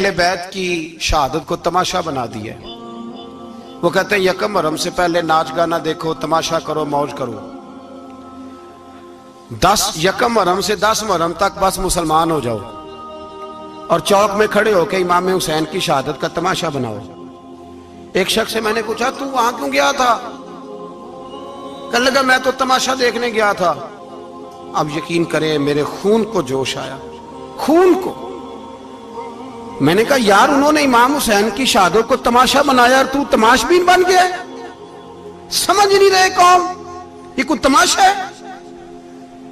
اہل بیت کی شہادت کو تماشا بنا دیا ہے۔ وہ کہتے ہیں یکم محرم سے پہلے ناچ گانا دیکھو، تماشا کرو، موج کرو۔ 10 یکم محرم سے 10 محرم تک بس مسلمان ہو جاؤ اور چوک میں کھڑے ہو کے امام حسین کی شہادت کا تماشا بناؤ۔ ایک شخص سے میں نے پوچھا تو وہاں کیوں گیا تھا؟ کہنے لگا میں تو تماشا دیکھنے گیا تھا۔ اب یقین کریں میرے خون کو جوش آیا، خون کو۔ میں نے کہا یار انہوں نے امام حسین کی شہادت کو تماشا بنایا اور تو تماشبین بن گیا، سمجھ نہیں رہے قوم یہ کوئی تماشا ہے؟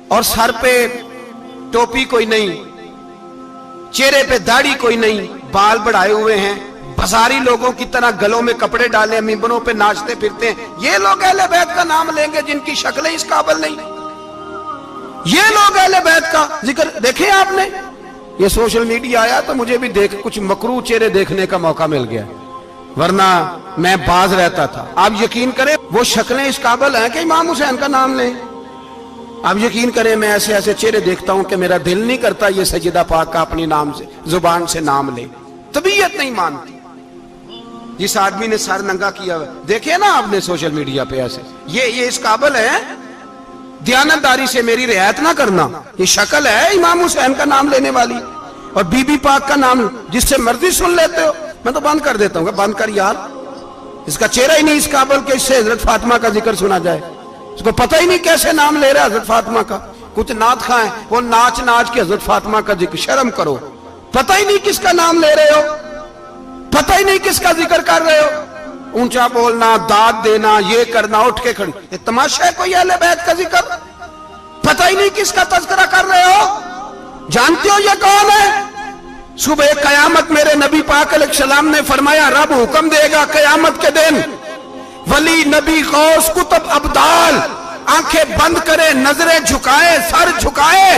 اور سر پہ ٹوپی کوئی نہیں، چہرے پہ داڑھی کوئی نہیں، بال بڑھائے ہوئے ہیں، بازاری لوگوں کی طرح گلوں میں کپڑے ڈالے ممبروں پہ ناچتے پھرتے ہیں۔ یہ لوگ اہل بیت کا نام لیں گے جن کی شکلیں اس قابل نہیں؟ یہ لوگ اہل بیت کا ذکر دیکھیں آپ نے؟ یہ سوشل میڈیا آیا تو مجھے بھی کچھ مکروہ چہرے دیکھنے کا موقع مل گیا، ورنہ میں باز رہتا تھا۔ آپ یقین کریں وہ شکلیں اس قابل ہیں کہ امام حسین کا نام لیں؟ آپ یقین کریں میں ایسے ایسے چہرے دیکھتا ہوں کہ میرا دل نہیں کرتا یہ سیدہ پاک کا اپنی نام سے زبان سے نام لے، طبیعت نہیں مانتی۔ جس آدمی نے سر ننگا کیا ہوا دیکھیں نا آپ نے سوشل میڈیا پہ ایسے، یہ اس قابل ہے دیانتداری سے میری رعایت نہ کرنا؟ یہ شکل ہے امام حسین کا نام لینے والی؟ اور بی بی پاک کا نام جس سے مرضی سن لیتے ہو؟ میں تو بند کر دیتا ہوں، بند کر یار، اس کا چہرہ ہی نہیں اس قابل کہ اس سے حضرت فاطمہ کا ذکر سنا جائے۔ اس کو پتہ ہی نہیں کیسے نام لے رہا حضرت فاطمہ کا۔ کچھ نعت خواہ ہیں وہ ناچ ناچ کے حضرت فاطمہ کا ذکر، شرم کرو، پتہ ہی نہیں کس کا نام لے رہے ہو، پتہ ہی نہیں کس کا ذکر کر رہے ہو، اونچا بولنا، داد دینا، یہ کرنا، اٹھ کے کھڑی، یہ تماشا ہے کوئی اہل بیت کا ذکر؟ پتہ ہی نہیں کس کا تذکرہ کر رہے ہو؟ جانتے ہو یہ کون ہے؟ صبح قیامت میرے نبی پاک علیہ السلام نے فرمایا رب حکم دے گا قیامت کے دن ولی نبی غوث کتب ابدال آنکھیں بند کرے، نظریں جھکائے، سر جھکائے،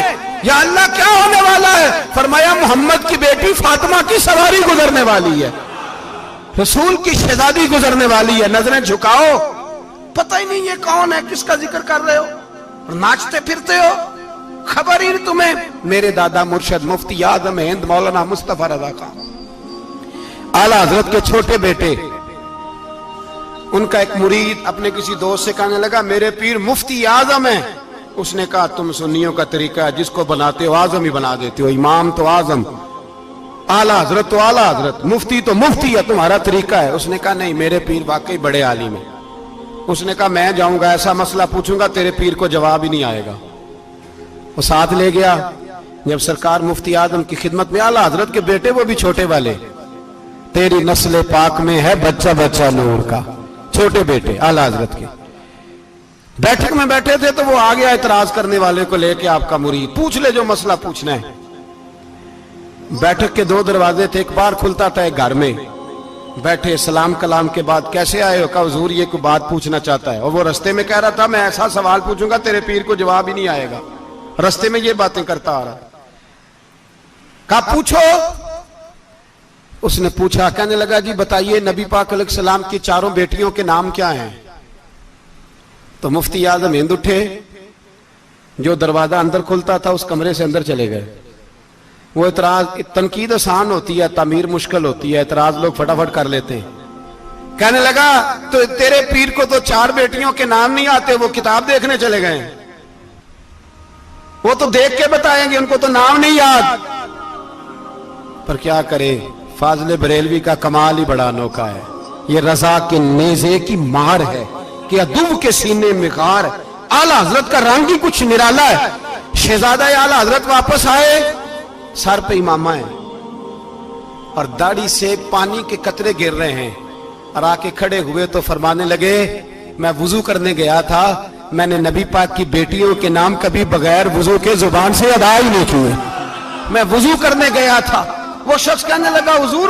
یا اللہ کیا ہونے والا ہے؟ فرمایا محمد کی بیٹی فاطمہ کی سواری گزرنے والی ہے، رسول کی شہزادی گزرنے والی ہے، نظریں جھکاؤ۔ پتہ ہی نہیں یہ کون ہے، کس کا ذکر کر رہے ہو اور ناچتے پھرتے ہو، خبر ہی تمہیں؟ میرے دادا مرشد مفتی اعظم ہند مولانا مصطفیٰ رضا خان اعلیٰ حضرت کے چھوٹے بیٹے، ان کا ایک مرید اپنے کسی دوست سے کہنے لگا میرے پیر مفتی اعظم ہیں۔ اس نے کہا تم سنیوں کا طریقہ ہے جس کو بناتے ہو اعظم ہی بنا دیتے ہو، امام تو اعظم، اعلیٰ حضرت تو اعلیٰ حضرت، مفتی تو مفتی ہے، تمہارا طریقہ ہے۔ اس نے کہا نہیں میرے پیر واقعی بڑے عالم ہیں۔ اس نے کہا میں جاؤں گا ایسا مسئلہ پوچھوں گا تیرے پیر کو جواب ہی نہیں آئے گا۔ وہ ساتھ لے گیا، جب سرکار مفتی اعظم کی خدمت میں، اعلیٰ حضرت کے بیٹے وہ بھی چھوٹے والے، تیری نسل پاک میں ہے بچہ بچہ نور کا، چھوٹے بیٹے اعلیٰ حضرت کے بیٹھک میں بیٹھے تھے تو وہ آ گیا اعتراض کرنے والے کو لے کے، آپ کا مرید پوچھ لے جو مسئلہ پوچھنا ہے۔ بیٹھک کے 2 دروازے تھے، ایک بار کھلتا تھا ایک گھر میں، بیٹھے سلام کلام کے بعد کیسے آئے ہو؟ کہا حضور یہ کوئی بات پوچھنا چاہتا ہے، اور وہ رستے میں کہہ رہا تھا میں ایسا سوال پوچھوں گا تیرے پیر کو جواب ہی نہیں آئے گا، رستے میں یہ باتیں کرتا آ رہا۔ کہا پوچھو۔ اس نے پوچھا، کہنے لگا جی بتائیے نبی پاک علیہ السلام کی 4 بیٹیوں کے نام کیا ہیں؟ تو مفتی اعظم ہند اٹھے، جو دروازہ اندر کھلتا تھا اس کمرے سے اندر چلے گئے۔ وہ اعتراض، تنقید آسان ہوتی ہے، تعمیر مشکل ہوتی ہے، اعتراض لوگ فٹافٹ کر لیتے ہیں۔ کہنے لگا تو تیرے پیر کو تو 4 بیٹیوں کے نام نہیں آتے، وہ کتاب دیکھنے چلے گئے ہیں، وہ تو دیکھ کے بتائیں گے، ان کو تو نام نہیں یاد۔ پر کیا کرے، فاضل بریلوی کا کمال ہی بڑا انوکھا ہے، یہ رضا کے نیزے کی مار ہے کہ عدو کے سینے میں غار۔ اعلیٰ حضرت کا رنگ ہی کچھ نرالا ہے۔ شہزادہ اعلیٰ حضرت واپس آئے، سر پہ امامہ ہے اور داڑھی سے پانی کے قطرے گر رہے ہیں، اور آ کے کھڑے ہوئے تو فرمانے لگے میں وضو کرنے گیا تھا، میں نے نبی پاک کی بیٹیوں کے نام کبھی بغیر وضو کے زبان سے ادا ہی نہیں کیے، میں وضو کرنے گیا تھا۔ وہ شخص کہنے لگا حضور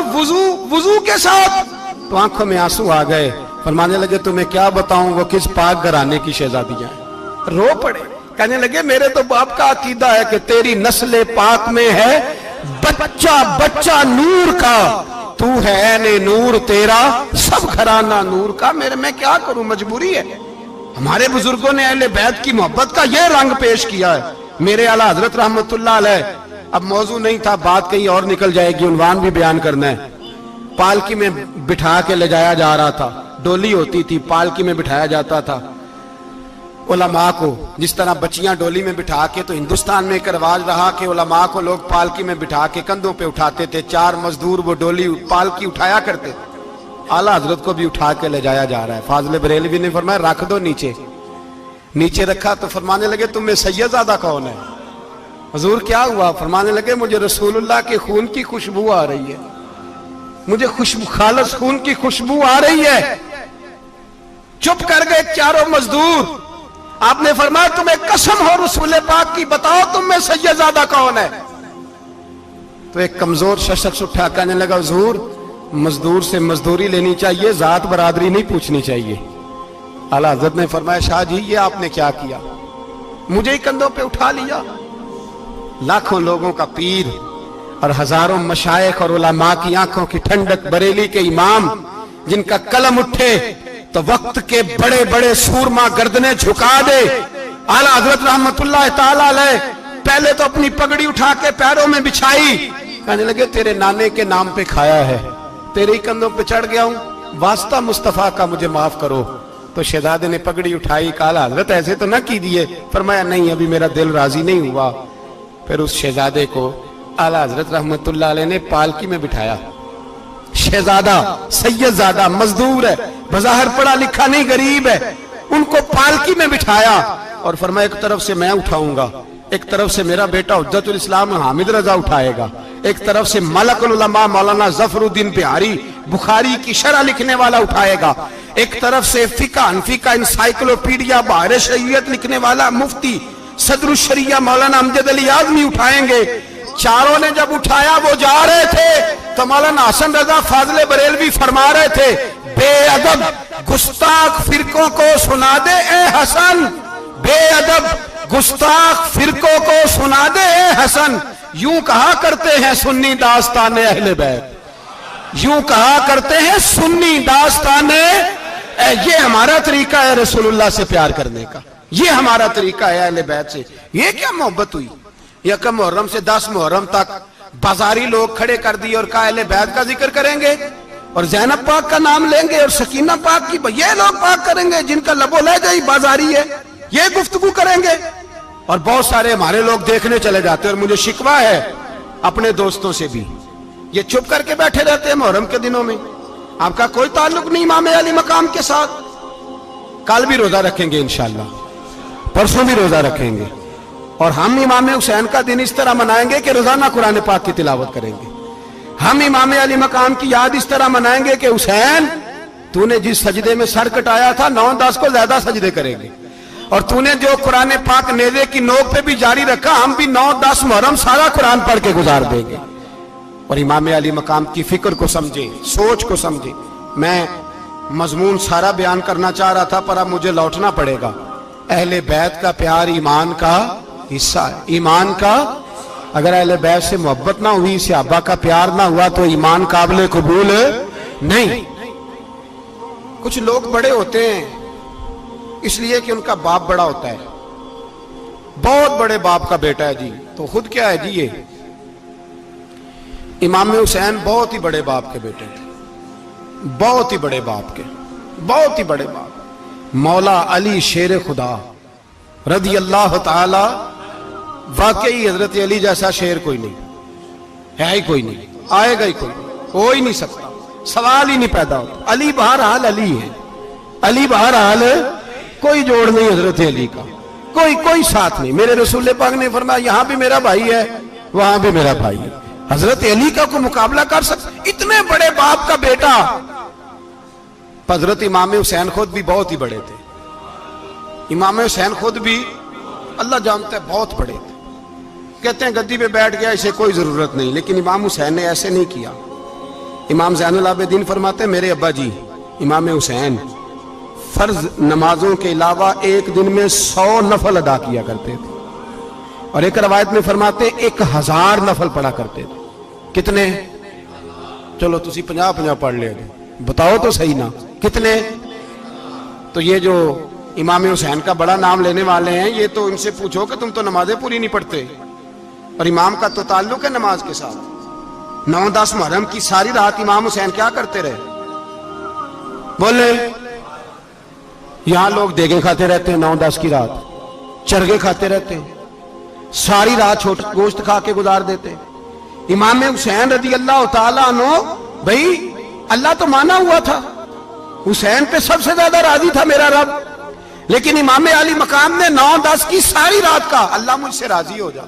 وضو کے ساتھ؟ تو آنکھوں میں آنسو آ گئے، فرمانے لگے تمہیں کیا بتاؤں وہ کس پاک گھرانے کی شہزادیاں ہیں۔ رو پڑے، کہنے لگے میرے تو باپ کا عقیدہ ہے کہ تیری نسل پاک میں ہے بچہ بچہ نور کا، تو ہے عین نور تیرا سب گھرانہ نور کا۔ میرے میں کیا کروں، مجبوری ہے۔ ہمارے بزرگوں نے اہل بیت کی محبت کا یہ رنگ پیش کیا ہے۔ میرے اعلیٰ حضرت رحمت اللہ علیہ اب موضوع نہیں تھا, بات کہیں اور نکل جائے گی, عنوان بھی بیان کرنا ہے. پالکی میں بٹھا کے لے جایا جا رہا تھا, ڈولی ہوتی تھی, پالکی میں بٹھایا جاتا تھا علماء کو, جس طرح بچیاں ڈولی میں بٹھا کے. تو ہندوستان میں ایک رواج رہا کہ علماء کو لوگ پالکی میں بٹھا کے کندھوں پہ اٹھاتے تھے, 4 مزدور وہ ڈولی پالکی اٹھایا کرتے تھے. اعلیٰ حضرت کو بھی اٹھا کے لے جایا جا رہا ہے. فاضل بریلوی نے فرمایا رکھ دو نیچے. نیچے رکھا تو فرمانے لگے تم میں سید زادہ کون ہے؟ حضور کیا ہوا؟ فرمانے لگے مجھے رسول اللہ کے خون کی خوشبو آ رہی ہے, مجھے خالص خون کی خوشبو آ رہی ہے. چپ کر گئے چاروں مزدور. آپ نے فرمایا تمہیں قسم ہو رسول پاک کی, بتاؤ تم میں سید زادہ کون ہے؟ تو ایک کمزور شخص اٹھا کہنے لگا حضور مزدور سے مزدوری لینی چاہیے, ذات برادری نہیں پوچھنی چاہیے. اعلیٰ حضرت نے فرمایا شاہ جی یہ آپ نے کیا کیا, مجھے ہی کندھوں پہ اٹھا لیا. لاکھوں لوگوں کا پیر اور ہزاروں مشائخ اور علماء کی آنکھوں کی ٹھنڈک, بریلی کے امام جن کا قلم اٹھے تو وقت کے بڑے بڑے سورما گردنیں جھکا دے. اعلیٰ حضرت رحمت اللہ تعالی علیہ پہلے تو اپنی پگڑی اٹھا کے پیروں میں بچھائی, کہنے لگے تیرے نانے کے نام پہ کھایا ہے, تیرے ہی کندھوں پہ چڑھ گیا ہوں, واسطہ مصطفیٰ کا مجھے معاف کرو. تو شہزادے نے پگڑی اٹھائی, کہا حضرت ایسے تو نہ کیجیے. فرمایا نہیں ابھی میرا دل راضی نہیں ہوا. پھر اس شہزادے کو اعلیٰ حضرت رحمت اللہ علیہ نے پالکی میں بٹھایا. شہزادہ سید زادہ مزدور ہے, بظاہر پڑھا لکھا نہیں, غریب ہے, ان کو پالکی میں بٹھایا اور فرمایا ایک طرف سے میں اٹھاؤں گا, ایک طرف سے میرا بیٹا حجت الاسلام حامد رضا اٹھائے گا, ایک طرف سے ملک العلماء مولانا ظفر الدین بہاری بخاری کی شرح لکھنے والا اٹھائے گا, ایک طرف سے فقہ حنفی کا انسائکلوپیڈیا بحر شریعت لکھنے والا مفتی صدر الشریعہ مولانا امجد علی اعظمی اٹھائیں گے. چاروں نے جب اٹھایا وہ جا رہے تھے تو مولانا حسن رضا فاضل بریلوی فرما رہے تھے بے ادب گستاخ فرقوں کو سنا دے اے حسن, بے ادب گستاخ فرقوں کو سنا دے اے حسن. یوں کہا کرتے ہیں سنی داستان اہل بیت, یوں کہا کرتے ہیں سنی داستان. یہ ہمارا طریقہ ہے رسول اللہ سے پیار کرنے کا, یہ ہمارا طریقہ ہے اہل بیت سے. یہ کیا محبت ہوئی؟ یکم محرم سے 10 محرم تک بازاری لوگ کھڑے کر دیے اور کہا اہل بیت کا ذکر کریں گے اور زینب پاک کا نام لیں گے اور سکینہ پاک کی, یہ لوگ پاک کریں گے جن کا لب و لہجہ ہی بازاری ہے, یہ گفتگو کریں گے. اور بہت سارے ہمارے لوگ دیکھنے چلے جاتے اور مجھے شکوہ ہے اپنے دوستوں سے بھی, یہ چھپ کر کے بیٹھے رہتے ہیں محرم کے دنوں میں. آپ کا کوئی تعلق نہیں امام علی مقام کے ساتھ. کل بھی روزہ رکھیں گے انشاءاللہ, پرسوں بھی روزہ رکھیں گے, اور ہم امام حسین کا دن اس طرح منائیں گے کہ روزانہ قرآن پاک کی تلاوت کریں گے. ہم امام علی مقام کی یاد اس طرح منائیں گے کہ حسین تو نے جس سجدے میں سر کٹایا تھا 9-10 کو زیادہ سجدے کریں گے, اور تو نے جو قرآن پاک نیزے کی نوک پہ بھی جاری رکھا, ہم بھی 9-10 محرم سارا قرآن پڑھ کے گزار دیں گے. اور امام علی مقام کی فکر کو سمجھے, سوچ کو سمجھے. میں مضمون سارا بیان کرنا چاہ رہا تھا پر اب مجھے لوٹنا پڑے گا. اہل بیت کا پیار ایمان کا حصہ ہے, ایمان کا. اگر اہل بیت سے محبت نہ ہوئی, صحابہ کا پیار نہ ہوا تو ایمان قابل قبول نہیں. کچھ لوگ بڑے ہوتے ہیں اس لیے کہ ان کا باپ بڑا ہوتا ہے, بہت بڑے باپ کا بیٹا ہے جی, تو خود کیا ہے جی, یہ امام حسین بہت ہی بڑے باپ کے بیٹے تھے, بہت ہی بڑے باپ کے, بہت ہی بڑے باپ. مولا علی شیر خدا رضی اللہ تعالی, واقعی حضرت علی جیسا شیر کوئی نہیں ہے, ہی کوئی نہیں, آئے گا ہی کوئی نہیں, ہو ہی نہیں سکتا, سوال ہی نہیں پیدا ہوتا. علی بہرحال علی ہے, علی بہرحال کوئی جوڑ نہیں حضرت علی کا, کوئی ساتھ نہیں. میرے رسول پاک نے فرمایا یہاں بھی میرا بھائی ہے وہاں بھی میرا بھائی ہے, حضرت علی کا کوئی مقابلہ کر سکتا؟ اتنے بڑے باپ کا بیٹا. حضرت امام حسین خود بھی بہت ہی بڑے تھے, امام حسین خود بھی اللہ جانتا ہے بہت بڑے تھے. کہتے ہیں گدی پہ بیٹھ گیا اسے کوئی ضرورت نہیں, لیکن امام حسین نے ایسے نہیں کیا. امام زین العابدین فرماتے ہیں میرے ابا جی امام حسین فرض نمازوں کے علاوہ ایک دن میں 100 نفل ادا کیا کرتے تھے, اور ایک روایت میں فرماتے 1000 نفل پڑھا کرتے تھے. کتنے؟ چلو تسی 50 پڑھ لے, بتاؤ تو صحیح نا کتنے. تو یہ جو امام حسین کا بڑا نام لینے والے ہیں, یہ تو ان سے پوچھو کہ تم تو نمازیں پوری نہیں پڑھتے, اور امام کا تو تعلق ہے نماز کے ساتھ. 9-10 محرم کی ساری رات امام حسین کیا کرتے رہے؟ بولے. یہاں لوگ دیگیں کھاتے رہتے ہیں 9-10 کی رات, چرگے کھاتے رہتے ہیں, ساری رات گوشت کھا کے گزار دیتے. امام حسین رضی اللہ تعالیٰ عنہ, بھائی اللہ تو مانا ہوا تھا, حسین پہ سب سے زیادہ راضی تھا میرا رب, لیکن امام علی مقام نے 9-10 کی ساری رات کا اللہ مجھ سے راضی ہو جا,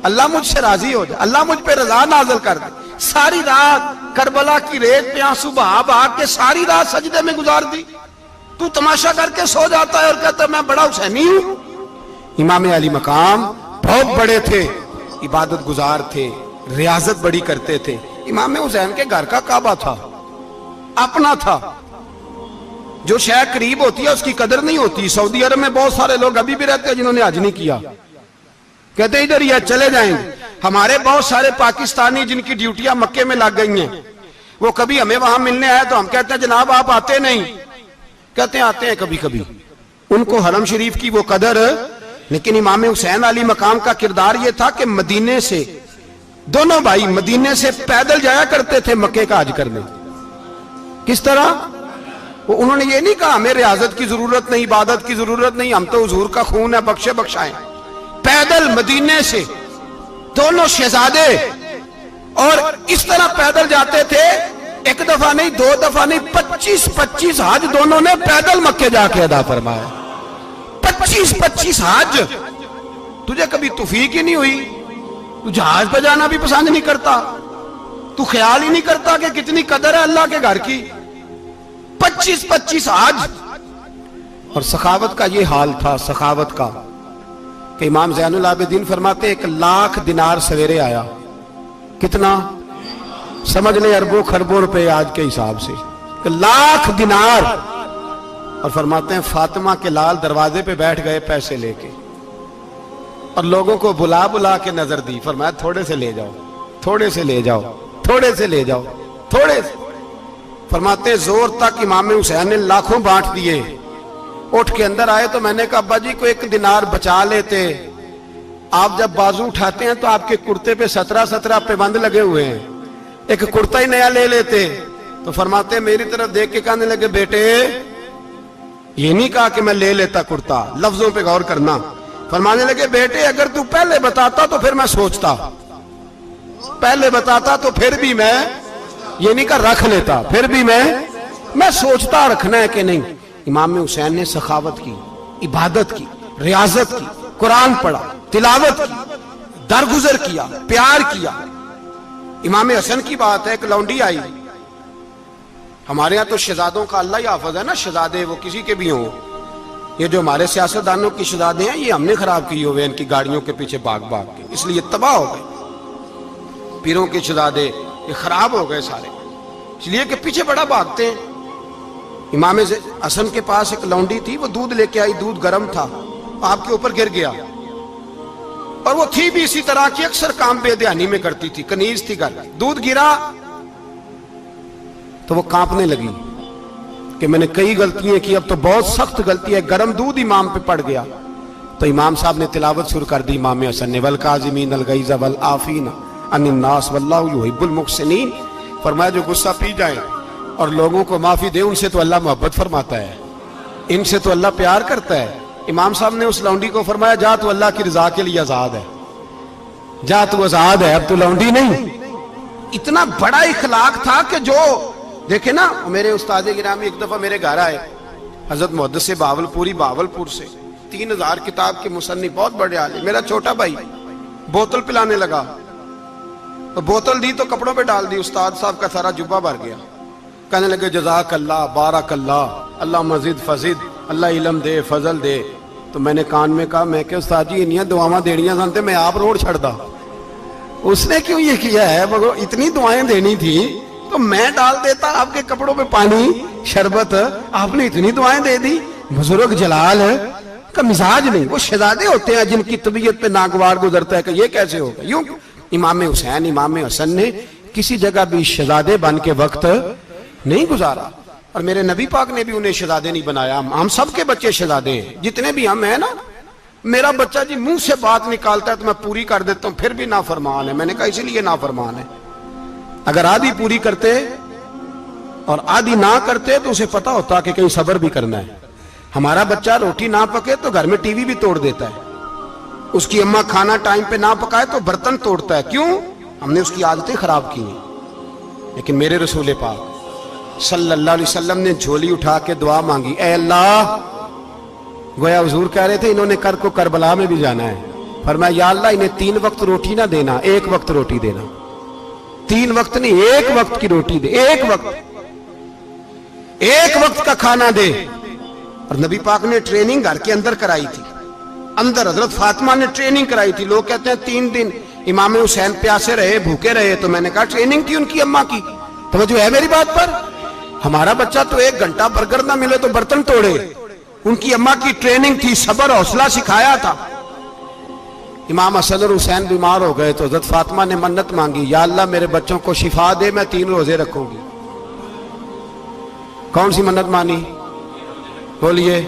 اللہ مجھ سے راضی ہو جا, اللہ مجھ پہ رضا نازل کر دے. ساری رات کربلا کی ریت پہ آنسو بہا بہا کے ساری رات سجدے میں گزار دی. تو تماشا کر کے سو جاتا ہے اور کہتا ہے میں بڑا حسینی ہوں. امام علی مقام بہت بڑے تھے, عبادت گزار تھے, ریاضت بڑی کرتے تھے. امام حسین کے گھر کا کعبہ تھا, اپنا تھا. جو شے قریب ہوتی ہے اس کی قدر نہیں ہوتی. سعودی عرب میں بہت سارے لوگ ابھی بھی رہتے ہیں جنہوں نے حج نہیں کیا, کہتے ادھر ہی چلے جائیں. ہمارے بہت سارے پاکستانی جن کی ڈیوٹیاں مکے میں لگ گئی ہیں, وہ کبھی ہمیں وہاں ملنے آئے تو ہم کہتے ہیں جناب آپ آتے نہیں, کہتے ہیں آتے ہیں کبھی کبھی. ان کو حرم شریف کی وہ قدر. لیکن امام حسین علی مقام کا کردار یہ تھا کہ مدینے سے, دونوں بھائی مدینے سے پیدل جایا کرتے تھے مکے کا حج کرنے. کس طرح؟ انہوں نے یہ نہیں کہا ہمیں ریاضت کی ضرورت نہیں, عبادت کی ضرورت نہیں, ہم تو حضور کا خون ہے بخشے بخشائیں. پیدل مدینے سے دونوں شہزادے, اور اس طرح پیدل جاتے تھے. ایک دفعہ نہیں, 2 دفعہ نہیں, 25 حج دونوں نے پیدل مکے جا کے ادا فرمایا. 25 حج. تجھے کبھی توفیق ہی نہیں ہوئی, تو جہاز پہ جانا بھی پسند نہیں کرتا, تو خیال ہی نہیں کرتا کہ کتنی قدر ہے اللہ کے گھر کی. 25 حج. اور سخاوت کا یہ حال تھا, سخاوت کا, کہ امام زین العابدین فرماتے ہیں 1,00,000 دینار سویرے آیا. کتنا؟ سمجھ لیں اربوں خربوں روپے آج کے حساب سے, 1,00,000 دینار. اور فرماتے ہیں فاطمہ کے لال دروازے پہ بیٹھ گئے پیسے لے کے, اور لوگوں کو بلا بلا کے نظر دی. فرمایا تھوڑے سے لے جاؤ, تھوڑے سے لے جاؤ, تھوڑے سے لے جاؤ, تھوڑے سے. فرماتے زور تک امام حسین نے لاکھوں بانٹ دیے. اٹھ کے اندر آئے تو میں نے کہا ابا جی کو 1 دینار بچا لیتے. آپ جب بازو اٹھاتے ہیں تو آپ کے کرتے پہ 17 پیبند لگے ہوئے ہیں, ایک کرتا ہی نیا لے لیتے. تو فرماتے میری طرف دیکھ کے کہنے لگے بیٹے یہ نہیں کہا کہ میں لے لیتا کرتا, لفظوں پہ غور کرنا. فرمانے لگے بیٹے اگر تو پہلے بتاتا تو پھر میں سوچتا, پہلے بتاتا تو پھر بھی میں, یہ نہیں کہا رکھ لیتا, پھر بھی میں سوچتا رکھنا ہے کہ نہیں. امام حسین نے سخاوت کی, عبادت کی, ریاضت کی, قرآن پڑھا, تلاوت کی, درگزر کیا, پیار کیا. امام حسن کی بات ہے, ایک لونڈی آئی. ہمارے ہاں تو شہزادوں کا اللہ ہی حافظ ہے نا, شہزادے وہ کسی کے بھی ہوں. یہ جو ہمارے سیاستدانوں کی شہزادے ہیں یہ ہم نے خراب کیے ہوئے, ان کی گاڑیوں کے پیچھے بھاگ بھاگ کے, اس لیے تباہ ہو گئے. پیروں کے شہزادے یہ خراب ہو گئے سارے, اس لیے کہ پیچھے بڑا بھاگتے ہیں. امام حسن کے پاس ایک لونڈی تھی, وہ دودھ لے کے آئی, دودھ گرم تھا, آپ کے اوپر گر گیا. اور وہ تھی بھی اسی طرح کی, اکثر کام بے دھیانی میں کرتی تھی, کنیز تھی گھر. دودھ گرا تو وہ کانپنے لگی کہ میں نے کئی غلطیاں کی, اب تو بہت سخت غلطی ہے. گرم دودھ امام پہ پڑ گیا تو امام صاحب نے تلاوت شروع کر دی امام حسن نے, والکاظمین الغیظ والعافین عن الناس واللہ یحب المحسنین. فرمایا جو غصہ پی جائیں اور لوگوں کو معافی دے, ان سے تو اللہ محبت فرماتا ہے, ان سے تو اللہ پیار کرتا ہے. امام صاحب نے اس لونڈی کو فرمایا جا تو اللہ کی رضا کے لیے آزاد ہے, جا تو آزاد ہے, اب تو لونڈی نہیں. اتنا بڑا اخلاق تھا کہ جو دیکھیں نا, میرے استاد گرامی ایک دفعہ میرے گھر آئے, حضرت محدث باولپوری, باولپور سے, 3000 کتاب کے مصنف, بہت بڑے عالم. میرا چھوٹا بھائی بوتل پلانے لگا, تو بوتل دی تو کپڑوں پہ ڈال دی, استاد صاحب کا سارا جبہ بھر گیا. کہنے لگے جزاک اللہ, بارک اللہ, اللہ مزید فزید, اللہ علم دے, فضل دے. تو میں نے کان میں کہا, میں کہ استاد جی انیاں دعاواں دینیاں سنتے, میں آپ روڑ چھڑ دا. اس نے کیوں یہ کیا ہے, مگر اتنی دعائیں دینی تھی تو میں ڈال دیتا آپ کے کپڑوں پہ پانی شربت, آپ نے اتنی دعائیں دے دی. بزرگ جلال کا مزاج نہیں. وہ شہزادے ہوتے ہیں جن کی طبیعت پہ ناگوار گزرتا ہے کہ یہ کیسے ہوگا. یوں امام حسین, امام حسن نے کسی جگہ بھی شہزادے بن کے وقت نہیں گزارا, اور میرے نبی پاک نے بھی انہیں شہزادے نہیں بنایا. ہم سب کے بچے شہزادے ہیں, جتنے بھی ہم ہیں نا, میرا بچہ جی منہ سے بات نکالتا ہے تو میں پوری کر دیتا ہوں، پھر بھی نافرمان ہے۔ میں نے کہا اسی لیے نافرمان ہے، اگر آدھی پوری کرتے اور آدھی نہ کرتے تو اسے پتا ہوتا کہ کہیں صبر بھی کرنا ہے۔ ہمارا بچہ روٹی نہ پکے تو گھر میں ٹی وی بھی توڑ دیتا ہے، اس کی اماں کھانا ٹائم پہ نہ پکائے تو برتن توڑتا ہے۔ کیوں؟ ہم نے اس کی عادتیں خراب کی ہیں۔ لیکن میرے رسول پاک صلی اللہ علیہ وسلم نے جھولی اٹھا کے دعا مانگی، اے اللہ، گویا حضور کہہ رہے تھے انہوں نے کو کربلا میں بھی جانا ہے، فرمایا یا اللہ انہیں 3 وقت روٹی نہ دینا، 1 وقت روٹی دینا، 3 وقت نہیں، 1 وقت کی روٹی دے، 1 وقت کا کھانا دے۔ اور نبی پاک نے ٹریننگ گھر کے اندر کرائی تھی، اندر حضرت فاطمہ نے ٹریننگ کرائی تھی۔ لوگ کہتے ہیں 3 دن امام حسین پیاسے رہے، بھوکے رہے، تو میں نے کہا ٹریننگ تھی ان کی اماں کی۔ توجہ ہے میری بات پر؟ ہمارا بچہ تو 1 گھنٹہ برگر نہ ملے تو برتن توڑے، ان کی اماں کی ٹریننگ تھی، صبر حوصلہ سکھایا تھا۔ امام حسن اور حسین بیمار ہو گئے تو حضرت فاطمہ نے منت مانگی، یا اللہ میرے بچوں کو شفا دے، میں 3 روزے رکھوں گی۔ کون سی منت مانی؟ بولیے۔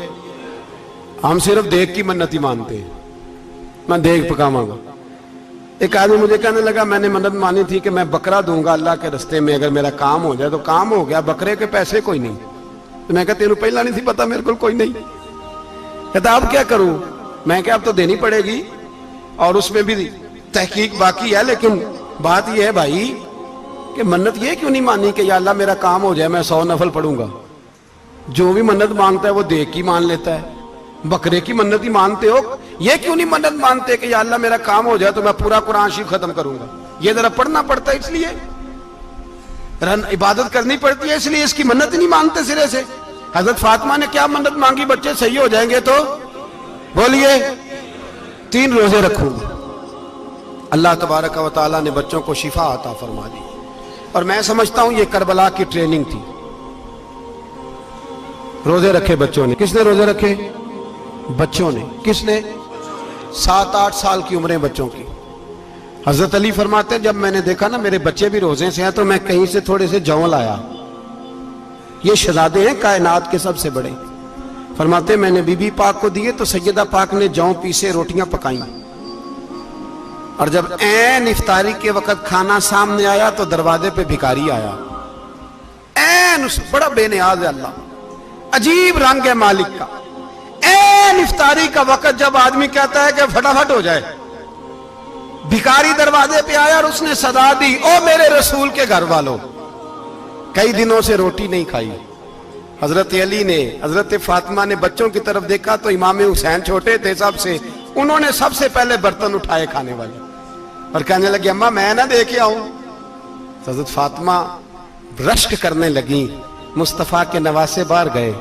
ہم صرف دیکھ کی منت ہی مانتے ہیں، میں دیکھ پکاواں گا۔ ایک آدمی مجھے کہنے لگا میں نے منت مانی تھی کہ میں بکرا دوں گا اللہ کے رستے میں، اگر میرا کام ہو جائے تو کام ہو گیا، بکرے کے پیسے کوئی نہیں۔ تو میں کہا تینوں پہلا نہیں تھی پتا میرے کو کوئی نہیں؟ کہتا اب کیا کروں؟ میں کہا اب تو دینی پڑے گی، اور اس میں بھی تحقیق باقی ہے، لیکن بات یہ ہے بھائی کہ منت یہ کیوں نہیں مانی کہ یا اللہ میرا کام ہو جائے میں 100 نفل پڑھوں گا؟ جو بھی منت مانگتا ہے وہ دیکھ کی مان لیتا ہے، بکرے کی منت ہی مانتے ہو، یہ کیوں نہیں منت مانتے کہ یا اللہ میرا کام ہو جائے تو میں پورا قرآن شریف ختم کروں گا؟ یہ ذرا پڑھنا پڑتا ہے، اس لیے عبادت کرنی پڑتی ہے، اس لیے اس کی منت ہی نہیں مانتے سرے سے۔ حضرت فاطمہ نے کیا منت مانگی؟ بچے صحیح ہو جائیں گے تو بولیے 3 روزے رکھوں گا۔ اللہ تبارک و تعالیٰ نے بچوں کو شفا عطا فرما دی، اور میں سمجھتا ہوں یہ کربلا کی ٹریننگ تھی۔ روزے رکھے بچوں نے۔ کس نے روزے رکھے؟ بچوں نے۔ کس نے؟ 7-8 سال کی عمریں بچوں کی۔ حضرت علی فرماتے ہیں جب میں نے دیکھا نا میرے بچے بھی روزے سے ہیں تو میں کہیں سے تھوڑے سے جوں لایا، یہ شہزادے ہیں کائنات کے سب سے بڑے۔ فرماتے میں نے بی بی پاک کو دیے تو سیدہ پاک نے جوں پیسے روٹیاں پکائیں، اور جب عین افطاری کے وقت کھانا سامنے آیا تو دروازے پہ بھکاری آیا، عین بڑا بے نیاز ہے اللہ، عجیب رنگ ہے مالک کا۔ عین افطاری کا وقت جب آدمی کہتا ہے کہ فٹافٹ ہو جائے، بھکاری دروازے پہ آیا اور اس نے صدا دی، او میرے رسول کے گھر والوں، کئی دنوں سے روٹی نہیں کھائی۔ حضرت علی نے، حضرت فاطمہ نے بچوں کی طرف دیکھا تو امام حسین چھوٹے تھے سب سے، انہوں نے سب سے پہلے برتن اٹھائے کھانے والے، اور کہنے لگے اماں میں نہ دے کے آؤں؟ حضرت فاطمہ رشک کرنے لگیں، مصطفیٰ کے نواسے باہر گئے،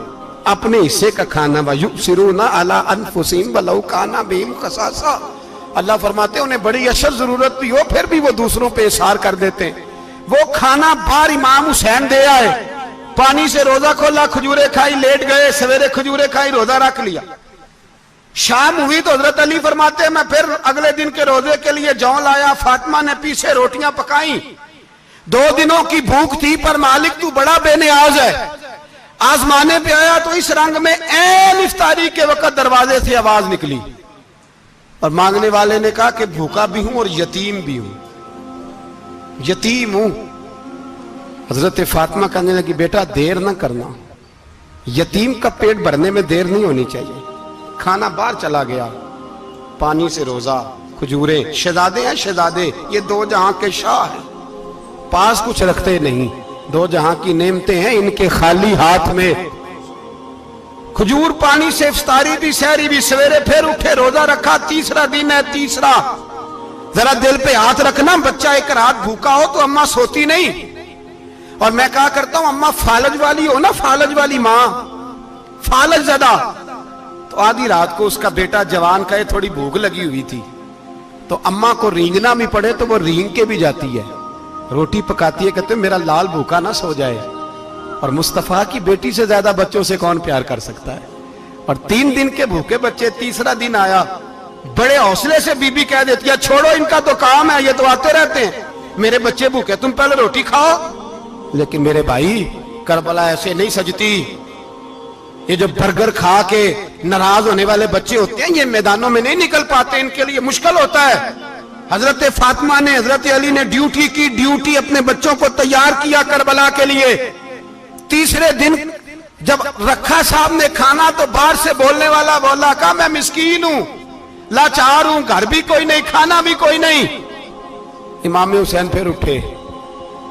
اپنے حصے کا کھانا وَيُؤْثِرُونَ عَلَىٰ أَنفُسِهِمْ وَلَوْ كَانَ بِهِمْ خَصَاصَةٌ، اللہ فرماتے ہیں انہیں بڑی اشد ضرورت بھی ہو پھر بھی وہ دوسروں پہ اثار کر دیتے ہیں۔ وہ کھانا باہر امام حسین دے آئے، پانی سے روزہ کھولا، کھجورے کھائی، لیٹ گئے، سویرے کھجورے کھائی، روزہ رکھ لیا۔ شام ہوئی تو حضرت علی فرماتے ہیں میں پھر اگلے دن کے روزے کے لیے جوں لایا، فاطمہ نے پیچھے روٹیاں پکائیں، 2 دنوں کی بھوک تھی پر مالک تو بڑا بے نیاز ہے، آزمانے پہ آیا تو اس رنگ میں عین افطاری کے وقت دروازے سے آواز نکلی، اور مانگنے والے نے کہا کہ بھوکا بھی ہوں اور یتیم بھی ہوں، یتیم ہوں۔ حضرت فاطمہ کہنے لگی بیٹا دیر نہ کرنا، یتیم کا پیٹ بھرنے میں دیر نہیں ہونی چاہیے۔ کھانا باہر چلا گیا، پانی سے روزہ، کھجورے، شہزادے ہیں شہزادے، یہ 2 جہاں کے شاہ ہیں، پاس کچھ رکھتے نہیں، 2 جہاں کی نعمتیں ہیں ان کے خالی ہاتھ میں۔ کھجور پانی سے افطاری بھی، سحری بھی، سویرے پھر اٹھے، روزہ رکھا، تیسرا دن ہے، تیسرا۔ ذرا دل پہ ہاتھ رکھنا، بچہ ایک رات بھوکا ہو تو اماں سوتی نہیں، اور میں کہا کرتا ہوں اماں فالج والی ہو نا، فالج والی ماں، فالج زدہ، تو آدھی رات کو اس کا بیٹا جوان کہے تھوڑی بھوک لگی ہوئی تھی، تو اماں کو رینگنا بھی پڑے تو وہ رینگ کے بھی جاتی ہے، روٹی پکاتی ہے، کہتے ہیں میرا لال بھوکا نہ سو جائے۔ اور مصطفیٰ کی بیٹی سے زیادہ بچوں سے کون پیار کر سکتا ہے؟ اور 3 دن کے بھوکے بچے، تیسرا دن آیا، بڑے حوصلے سے بی بی کہہ دیتی ہے چھوڑو ان کا تو کام ہے، یہ تو آتے رہتے ہیں، میرے بچے بھوکے تم پہلے روٹی کھاؤ۔ لیکن میرے بھائی کربلا ایسے نہیں سجتی، یہ جو برگر کھا کے ناراض ہونے والے بچے ہوتے ہیں یہ میدانوں میں نہیں نکل پاتے، ان کے لیے مشکل ہوتا ہے۔ حضرت فاطمہ نے، حضرت علی نے ڈیوٹی کی، ڈیوٹی اپنے بچوں کو تیار کیا کربلا کے لیے۔ تیسرے دن جب رکھا صاحب نے کھانا تو باہر سے بولنے والا بولا کہا میں مسکین ہوں، لاچار ہوں، گھر بھی کوئی نہیں، کھانا بھی کوئی نہیں۔ امام حسین پھر اٹھے،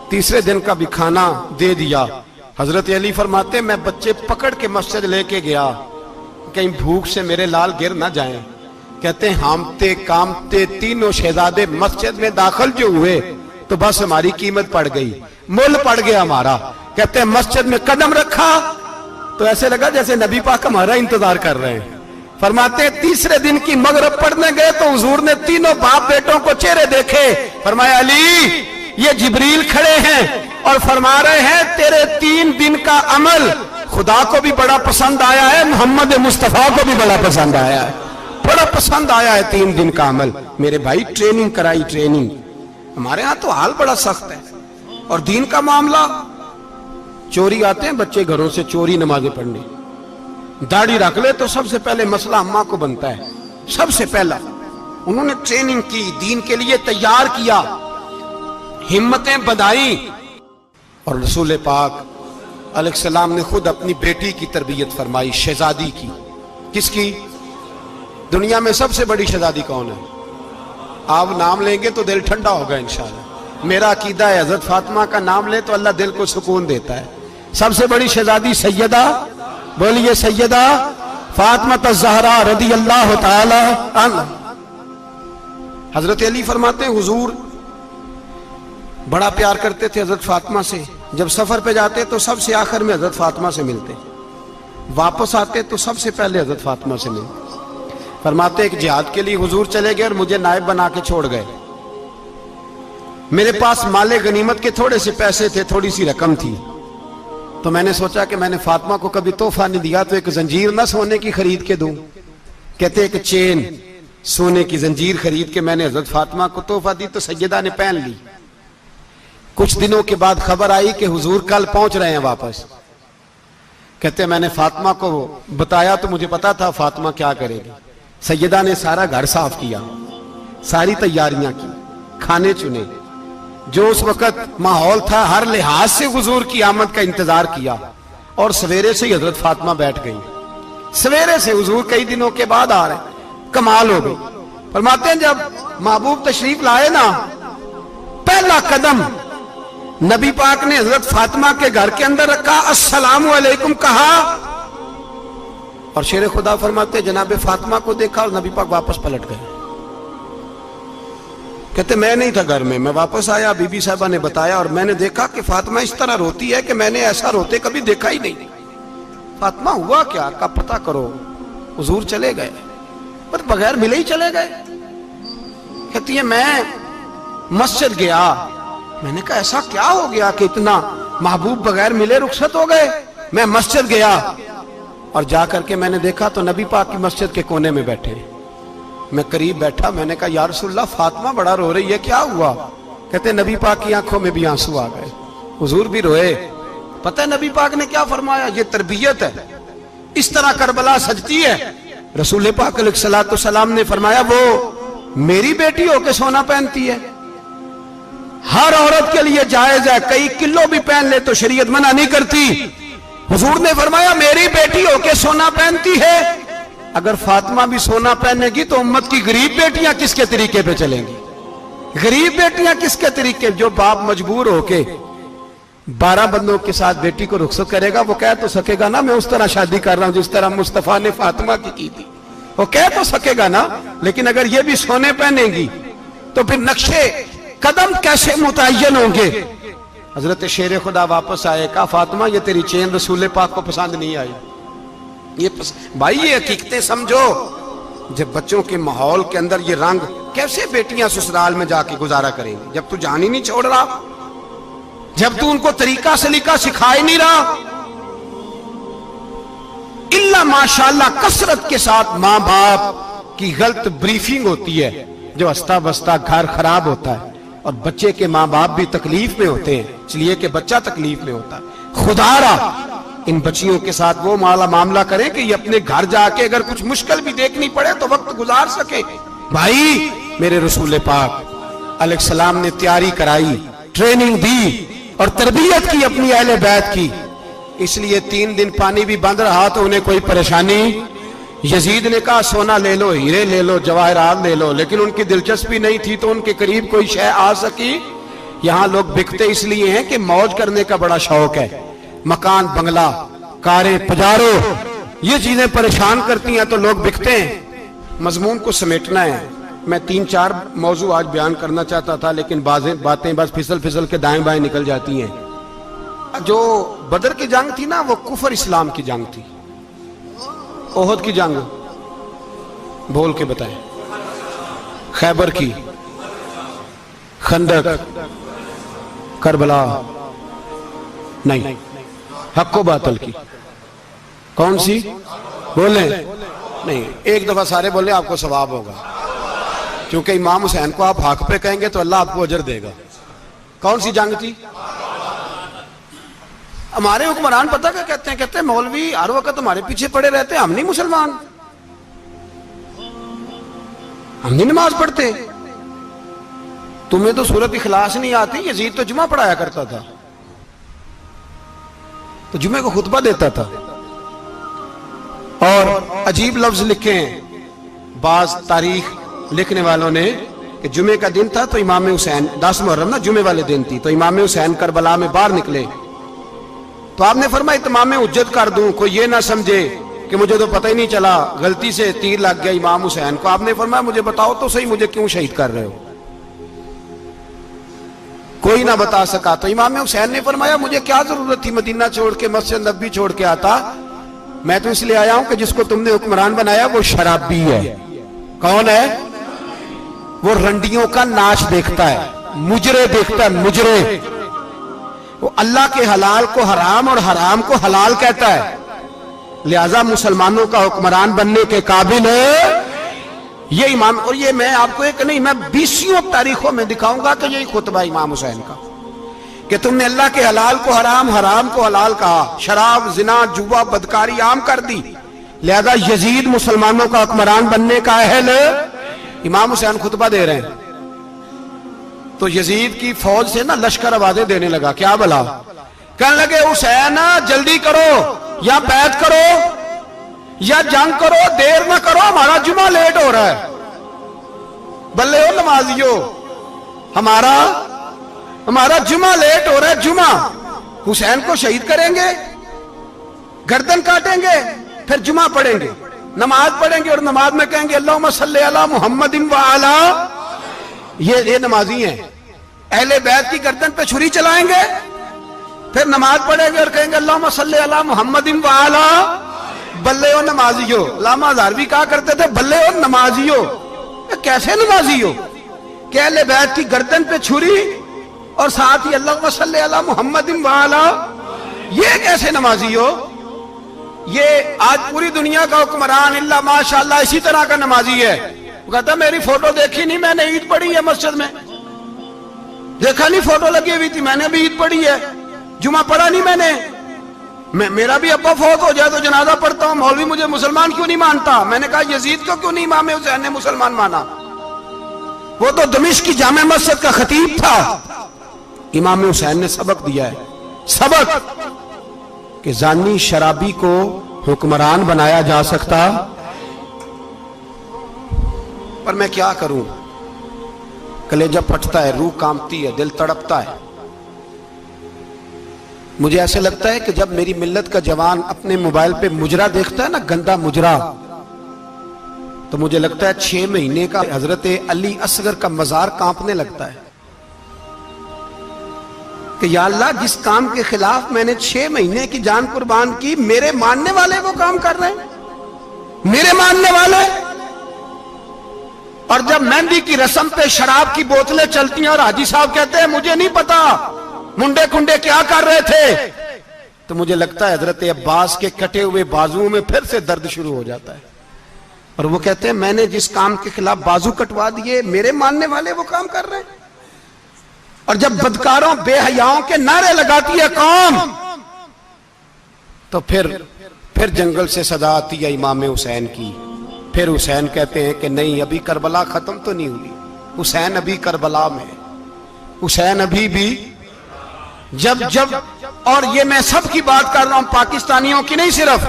تیسرے دن کا بھی کھانا دے دیا۔ حضرت علی فرماتے میں بچے پکڑ کے مسجد لے کے گیا، کہیں بھوک سے میرے لال گر نہ جائیں۔ کہتے ہیں ہامتے کامتے تینوں شہزادے مسجد میں داخل جو ہوئے تو بس ہماری قیمت پڑ گئی، مول پڑ گیا ہمارا۔ کہتے ہیں مسجد میں قدم رکھا تو ایسے لگا جیسے نبی پاک ہمارا انتظار کر رہے ہیں۔ فرماتے ہیں تیسرے دن کی مغرب پڑھنے گئے تو حضور نے تینوں باپ بیٹوں کو چہرے دیکھے، فرمایا علی یہ جبریل کھڑے ہیں اور فرما رہے ہیں تیرے 3 دن کا عمل خدا کو بھی بڑا پسند آیا ہے، محمد مصطفیٰ کو بھی بڑا پسند آیا ہے، بڑا پسند آیا ہے 3 دن کا عمل۔ میرے بھائی ٹریننگ کرائی، ٹریننگ۔ ہمارے ہاں تو حال بڑا سخت ہے، اور دین کا معاملہ، چوری آتے ہیں بچے گھروں سے چوری نمازیں پڑھنے، داڑھی رکھ لے تو سب سے پہلے مسئلہ اماں کو بنتا ہے، سب سے پہلا۔ انہوں نے ٹریننگ کی، دین کے لیے تیار کیا، ہمتیں بدھائیں، اور رسول پاک علیہ السلام نے خود اپنی بیٹی کی تربیت فرمائی، شہزادی کی۔ کس کی؟ دنیا میں سب سے بڑی شہزادی کون ہے؟ آپ نام لیں گے تو دل ٹھنڈا ہوگا انشاءاللہ۔ میرا عقیدہ ہے حضرت فاطمہ کا نام لے تو اللہ دل کو سکون دیتا ہے۔ سب سے بڑی شہزادی سیدہ، بولیے سیدہ فاطمہ الزہرا رضی اللہ تعالی عنہ۔ حضرت علی فرماتے ہیں حضور بڑا پیار کرتے تھے حضرت فاطمہ سے، جب سفر پہ جاتے تو سب سے آخر میں حضرت فاطمہ سے ملتے، واپس آتے تو سب سے پہلے حضرت فاطمہ سے ملتے۔ فرماتے ایک جہاد کے لیے حضور چلے گئے اور مجھے نائب بنا کے چھوڑ گئے، میرے پاس مال غنیمت کے تھوڑے سے پیسے تھے، تھوڑی سی رقم تھی، تو میں نے سوچا کہ میں نے فاطمہ کو کبھی تحفہ نہیں دیا تو ایک زنجیر نہ سونے کی خرید کے دوں۔ کہتے ایک چین سونے کی زنجیر خرید کے میں نے حضرت فاطمہ کو تحفہ دی تو سیدہ نے پہن لی۔ کچھ دنوں کے بعد خبر آئی کہ حضور کل پہنچ رہے ہیں واپس۔ کہتے میں نے فاطمہ کو بتایا تو مجھے پتا تھا فاطمہ کیا کرے گی۔ سیدہ نے سارا گھر صاف کیا، ساری تیاریاں کی، کھانے چنے، جو اس وقت ماحول تھا ہر لحاظ سے حضور کی آمد کا انتظار کیا، اور سویرے سے ہی حضرت فاطمہ بیٹھ گئی۔ سویرے سے حضور کئی دنوں کے بعد آ رہے ہیں، کمال ہو گئی۔ فرماتے ہیں جب محبوب تشریف لائے نا، پہلا قدم نبی پاک نے حضرت فاطمہ کے گھر کے اندر رکھا، السلام علیکم کہا، اور شیر خدا فرماتے جناب فاطمہ کو دیکھا اور نبی پاک واپس پلٹ گئے۔ کہتے میں نہیں تھا گھر میں واپس آیا، بی بی صاحبہ نے بتایا اور میں نے دیکھا کہ فاطمہ اس طرح روتی ہے کہ میں نے ایسا روتے کبھی دیکھا ہی نہیں۔ فاطمہ ہوا کیا کا پتہ کرو۔ حضور چلے گئے، پر بغیر ملے ہی چلے گئے۔ کہتی ہے میں مسجد گیا، میں نے کہا ایسا کیا ہو گیا کہ اتنا محبوب بغیر ملے رخصت ہو گئے؟ میں مسجد گیا اور جا کر کے میں نے دیکھا تو نبی پاک کی مسجد کے کونے میں بیٹھے۔ میں قریب بیٹھا، میں نے کہا یا رسول اللہ فاطمہ بڑا رو رہی ہے، کیا ہوا؟ کہتے نبی پاک کی آنکھوں میں بھی آنسو آ گئے، حضور بھی روئے۔ پتہ ہے نبی پاک نے کیا فرمایا؟ یہ تربیت ہے، اس طرح کربلا سجتی ہے۔ رسول پاک علیہ السلام نے فرمایا وہ میری بیٹی ہو کے سونا پہنتی ہے، ہر عورت کے لیے جائز ہے، کئی کلو بھی پہن لے تو شریعت منع نہیں کرتی۔ حضور نے فرمایا میری بیٹی ہو کے سونا پہنتی ہے، اگر فاطمہ بھی سونا پہنے گی تو امت کی غریب بیٹیاں کس کے طریقے پہ چلیں گی؟ غریب بیٹیاں کس کے طریقے؟ جو باپ مجبور ہو کے 12 بندوں کے ساتھ بیٹی کو رخصت کرے گا وہ کہہ تو سکے گا نا میں اس طرح شادی کر رہا ہوں جس طرح مصطفیٰ نے فاطمہ کی تھی، وہ کہہ تو سکے گا نا۔ لیکن اگر یہ بھی سونے پہنے گی تو پھر نقشے قدم کیسے متعین ہوں گے؟ حضرت شیر خدا واپس آئے، کہا فاطمہ یہ تیری چین رسول پاک کو پسند نہیں آئی۔ بھائی یہ حقیقتیں سمجھو، جب بچوں کے ماحول کے اندر یہ رنگ، کیسے بیٹیاں سسرال میں جا کے گزارا کریں گی جب تو جان ہی نہیں چھوڑ رہا، جب تو ان کو طریقہ سلیقہ سکھا ہی نہیں رہا؟ اللہ ماشاءاللہ کثرت کے ساتھ ماں باپ کی غلط بریفنگ ہوتی ہے، جو ہستا بستا گھر خراب ہوتا ہے، اور بچے کے ماں باپ بھی تکلیف میں ہوتے ہیں، اس لیے کہ بچہ تکلیف میں ہوتا ہے۔ خدا را ان بچیوں کے ساتھ وہ معاملہ کریں کہ یہ اپنے گھر جا کے اگر کچھ مشکل بھی دیکھنی پڑے تو وقت گزار سکے. بھائی میرے رسول پاک علیہ السلام نے تیاری کرائی، ٹریننگ دی اور تربیت کی اپنی اہل بیت کی، اس لیے 3 دن پانی بھی بند رہا تو انہیں کوئی پریشانی. یزید نے کہا سونا لے لو، ہیرے لے لو، جواہرات لے لو، لیکن ان کی دلچسپی نہیں تھی تو ان کے قریب کوئی شے آ سکی. یہاں لوگ بکتے اس لیے ہیں کہ موج کرنے کا بڑا شوق ہے. مکان، بنگلہ، کاریں، پجارو، یہ چیزیں پریشان کرتی ہیں تو لوگ بکتے ہیں. مضمون کو سمیٹنا ہے. میں 3-4 موضوع آج بیان کرنا چاہتا تھا لیکن باتیں بس پھسل کے دائیں بائیں نکل جاتی ہیں. جو بدر کی جنگ تھی نا وہ کفر اسلام کی جنگ تھی. احد کی جنگ بول کے بتائیں. خیبر کی، خندق، کربلا نہیں، حق و باطل کی. کون سی بولیں؟ نہیں، ایک دفعہ سارے بولیں آپ کو ثواب ہوگا، کیونکہ امام حسین کو آپ حق پہ کہیں گے تو اللہ آپ کو اجر دے گا. کون سی جنگ تھی؟ ہمارے حکمران پتہ کیا کہتے ہیں مولوی ہر وقت ہمارے پیچھے پڑے رہتے ہیں، ہم نہیں مسلمان، ہم نہیں نماز پڑھتے، تمہیں تو سورۃ اخلاص نہیں آتی. یزید تو جمعہ پڑھایا کرتا تھا، تو جمعے کو خطبہ دیتا تھا. اور عجیب لفظ لکھے ہیں بعض تاریخ لکھنے والوں نے کہ جمعے کا دن تھا تو امام حسین 10 محرم نا جمعے والے دن تھی، تو امام حسین کربلا میں باہر نکلے تو آپ نے فرمایا اتمام حجت کر دوں، کوئی یہ نہ سمجھے کہ مجھے تو پتہ ہی نہیں چلا، غلطی سے تیر لگ گیا امام حسین کو. آپ نے فرمایا مجھے بتاؤ تو صحیح مجھے کیوں شہید کر رہے ہو؟ کوئی نہ بتا سکا. تو امام حسین نے فرمایا مجھے کیا ضرورت تھی مدینہ چھوڑ کے، مسجد نبوی چھوڑ کے آتا، میں تو اس لیے آیا ہوں کہ جس کو تم نے حکمران بنایا وہ شرابی ہے. کون ہے؟ وہ رنڈیوں کا ناچ دیکھتا ہے، مجرے دیکھتا ہے، مجرے. وہ اللہ کے حلال کو حرام اور حرام کو حلال کہتا ہے، لہذا مسلمانوں کا حکمران بننے کے قابل ہے یہ امام. اور یہ میں آپ کو ایک نہیں، میں 20 تاریخوں میں دکھاؤں گا کہ یہی خطبہ امام حسین کا کہ تم نے اللہ کے حلال کو حرام، حرام کو حلال کہا، شراب، زنا، جوا، بدکاری عام کر دی، لہذا یزید مسلمانوں کا حکمران بننے کا اہل. امام حسین خطبہ دے رہے ہیں تو یزید کی فوج سے نا لشکر آوازیں دینے لگا. کیا بلا؟ کہنے لگے حسین جلدی کرو، یا بیعت کرو یا جنگ کرو، دیر نہ کرو، ہمارا جمعہ لیٹ ہو رہا ہے. بلے ہو نمازیو، ہمارا جمعہ لیٹ ہو رہا ہے. جمعہ حسین کو شہید کریں گے، گردن کاٹیں گے، پھر جمعہ پڑھیں گے، نماز پڑھیں گے اور نماز میں کہیں گے اللہم صلی علی محمد وعلا. یہ نمازی ہیں. اہل بیت کی گردن پہ چھری چلائیں گے، پھر نماز پڑھیں گے اور کہیں گے اللہم صلی علی محمد وعلا. بلے ہو نمازیو. علامہ ہزاروی کہا کرتے تھے بلے ہو نمازیو. کیسے نمازی ہو کہ اہل بیت کی گردن پہ چھری اور ساتھ ہی اللہم صلی علی محمد وعلا؟ یہ کیسے نمازی ہو؟ یہ آج پوری دنیا کا حکمران اللہ ماشاءاللہ اسی طرح کا نمازی ہے. وہ کہتا میری فوٹو دیکھی نہیں، میں نے عید پڑھی ہے مسجد میں، دیکھا نہیں فوٹو لگی ہوئی تھی، میں نے بھی عید پڑھی ہے، جمعہ پڑھا نہیں میں نے. میرا بھی ابا فوت ہو جائے تو جنازہ پڑھتا ہوں، مولوی مجھے مسلمان کیوں نہیں مانتا؟ میں نے کہا یزید کو کیوں نہیں امام حسین نے مسلمان مانا؟ وہ تو دمشق کی جامع مسجد کا خطیب تھا. امام حسین نے سبق دیا ہے، سبق کہ زانی شرابی کو حکمران بنایا جا سکتا. پر میں کیا کروں، کلیجہ پھٹتا ہے، روح کانپتی ہے، دل تڑپتا ہے. مجھے ایسے لگتا ہے کہ جب میری ملت کا جوان اپنے موبائل پہ مجرا دیکھتا ہے نا، گندا مجرا، تو مجھے لگتا ہے 6 مہینے کا حضرت علی اصغر کا مزار کانپنے لگتا ہے کہ یا اللہ جس کام کے خلاف میں نے 6 مہینے کی جان قربان کی، میرے ماننے والے وہ کام کر رہے ہیں، میرے ماننے والے. اور جب مہندی کی رسم پہ شراب کی بوتلیں چلتی ہیں اور حاجی صاحب کہتے ہیں مجھے نہیں پتا منڈے کنڈے کیا کر رہے تھے، تو مجھے لگتا ہے حضرت عباس کے کٹے ہوئے بازوؤں میں پھر سے درد شروع ہو جاتا ہے. اور وہ کہتے ہیں میں نے جس کام کے خلاف بازو کٹوا دیے، میرے ماننے والے وہ کام کر رہے ہیں. اور جب بدکاروں بے حیاؤں کے نعرے لگاتی ہے قوم تو پھر جنگل سے صدا آتی ہے امام حسین کی. پھر حسین کہتے ہیں کہ نہیں، ابھی کربلا ختم تو نہیں ہوئی، حسین ابھی کربلا میں، حسین ابھی بھی جب اور یہ میں سب کی بات کر رہا ہوں، پاکستانیوں کی نہیں، صرف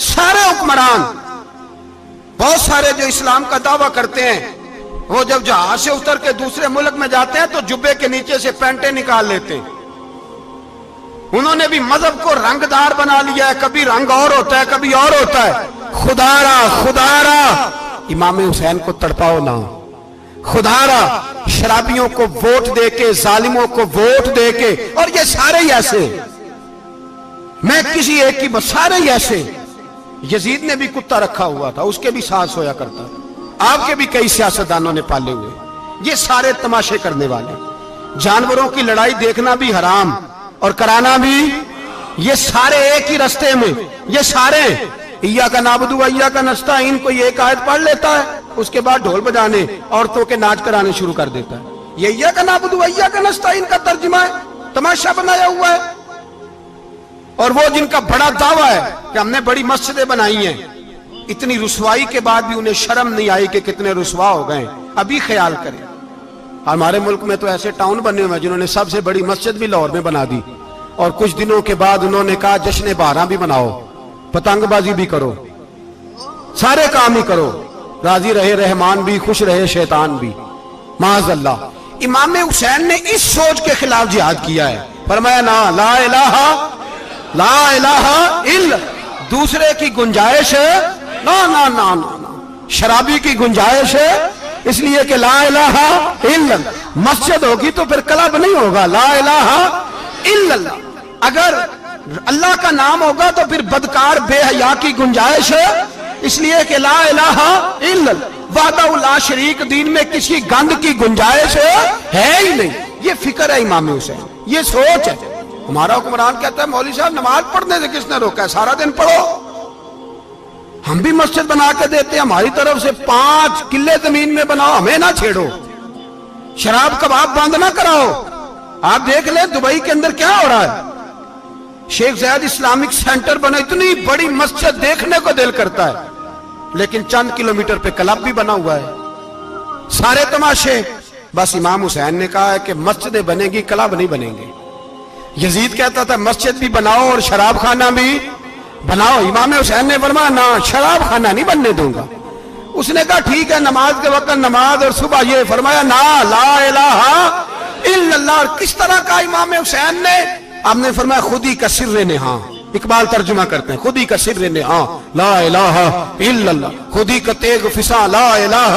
سارے حکمران، بہت سارے جو اسلام کا دعویٰ کرتے ہیں، وہ جب جہاز سے اتر کے دوسرے ملک میں جاتے ہیں تو جبے کے نیچے سے پینٹیں نکال لیتے ہیں. انہوں نے بھی مذہب کو رنگ دار بنا لیا ہے، کبھی رنگ اور ہوتا ہے کبھی اور ہوتا ہے. خدا را امام حسین کو تڑپاؤ نہ، خدا را شرابیوں کو ووٹ دے کے، ظالموں کو ووٹ دے کے، اور یہ سارے ہی ایسے، میں کسی ایک کی بس، سارے ہی ایسے. یزید نے بھی کتا رکھا ہوا تھا، اس کے بھی سانس ہویا کرتا تھا، آپ کے بھی کئی سیاستدانوں نے پالے ہوئے. یہ سارے تماشے کرنے والے، جانوروں کی لڑائی دیکھنا بھی حرام اور کرانا بھی، یہ سارے ایک ہی رستے میں، یہ سارے ایاک نعبد و ایاک نستعین کوئی ایک آیت پڑھ لیتا ہے، اس کے بعد ڈھول بجانے، عورتوں کے ناچ کرانے شروع کر دیتا ہے. یہ ایاک نعبد و ایاک نستعین کا ترجمہ ہے، تماشا بنایا ہوا ہے. اور وہ جن کا بڑا دعویٰ ہے کہ ہم نے بڑی مسجدیں بنائی ہیں، اتنی رسوائی کے بعد بھی انہیں شرم نہیں آئی کہ کتنے رسوا ہو گئے. ابھی خیال کریں، ہمارے ملک میں تو ایسے ٹاؤن بنے ہوئے ہیں جنہوں نے سب سے بڑی مسجد بھی لاہور میں بنا دی، اور کچھ دنوں کے بعد انہوں نے کہا جشن بہاراں بھی بناؤ، پتنگ بازی بھی کرو، سارے کام ہی کرو، راضی رہے رحمان بھی، خوش رہے شیطان بھی. معاذ اللہ. امام حسین نے اس سوچ کے خلاف جہاد کیا ہے، فرمایا نا لا الہ الا، دوسرے کی گنجائش ہے نا، شرابی کی گنجائش ہے، اس لیے کہ لا الہ الا، مسجد ہوگی تو پھر کلب نہیں ہوگا، لا الہ الا اللہ. اگر اللہ کا نام ہوگا تو پھر بدکار بے حیا کی گنجائش ہے، اس لیے کہ لا الہ الا اللہ، وحدہ لا شریک، دین میں کسی گند کی گنجائش ہے ہی نہیں. یہ فکر ہے امام حسین، یہ سوچ ہے. ہمارا حکمران کہتا ہے مولوی صاحب نماز پڑھنے سے کس نے روکا ہے، سارا دن پڑھو. ہم بھی مسجد بنا کے دیتے ہیں، ہماری طرف سے 5 کلے زمین میں بناؤ، ہمیں نہ چھیڑو. شراب کباب بند نہ کراؤ. آپ دیکھ لیں دبئی کے اندر کیا ہو رہا ہے، شیخ زید اسلامک سینٹر بنا، اتنی بڑی مسجد دیکھنے کو دل کرتا ہے، لیکن چند کلومیٹر پہ کلب بھی بنا ہوا ہے، سارے تماشے. بس امام حسین نے کہا ہے کہ مسجدیں بنے گی، کلب نہیں بنیں گے. یزید کہتا تھا مسجد بھی بناؤ اور شراب خانہ بھی بناؤ. امام حسین نے فرمایا نہ، شراب خانہ نہیں بننے دوں گا. اس نے کہا ٹھیک ہے، نماز کے وقت نماز اور صبح یہ. فرمایا نا لا الہ الا اللہ. اور کس طرح کا امام حسین نے، آپ نے فرمایا خودی کا سر نہاں. اقبال ترجمہ کرتے ہیں خودی کا سر نہاں لا الہ الا اللہ، خودی کا تیغ فساں لا الہ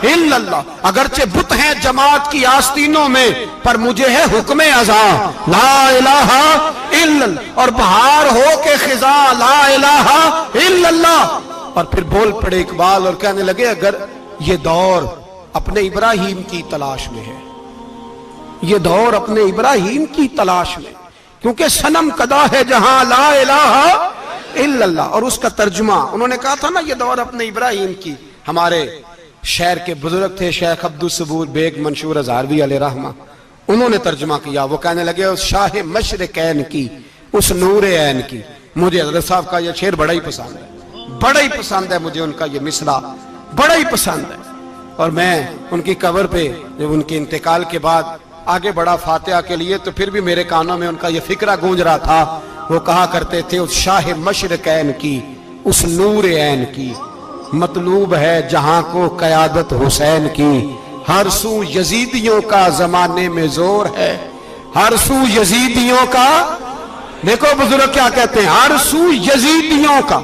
الا اللہ. اگرچہ بت ہیں جماعت کی آستینوں میں، پر مجھے ہے حکم ازاں لا الہ الا اللہ. اور بہار ہو کے خزاں لا الہ الا اللہ. اور پھر بول پڑے اقبال اور کہنے لگے اگر یہ دور اپنے ابراہیم کی تلاش میں ہے، یہ دور اپنے ابراہیم کی تلاش میں، کیونکہ صنم کدا ہے جہاں لا الہ الا اللہ. اور اس کا ترجمہ انہوں نے کہا تھا نا، یہ دور اپنے ابراہیم کی. ہمارے شہر کے بزرگ تھے شیخ عبدالصبور بیگ منشور ہزاروی علیہ رحمہ، انہوں نے ترجمہ کیا. وہ کہنے لگے اس شاہ مشرقین کی، اس نور عین کی. مجھے حضرت صاحب کا یہ شعر بڑا ہی پسند ہے، بڑا ہی پسند ہے مجھے، ان کا یہ مصرع بڑا ہی پسند ہے. اور میں ان کی قبر پہ جب ان کے انتقال کے بعد آگے بڑھا فاتحہ کے لیے، تو پھر بھی میرے کانوں میں ان کا یہ فکرہ گونج رہا تھا. وہ کہا کرتے تھے اس شاہ مشرقین کی، اس نور عین کی، مطلوب ہے جہاں کو قیادت حسین کی. ہر سو یزیدیوں کا زمانے میں زور ہے، ہر سو یزیدیوں کا. دیکھو بزرگ کیا کہتے ہیں، ہر سو یزیدیوں کا.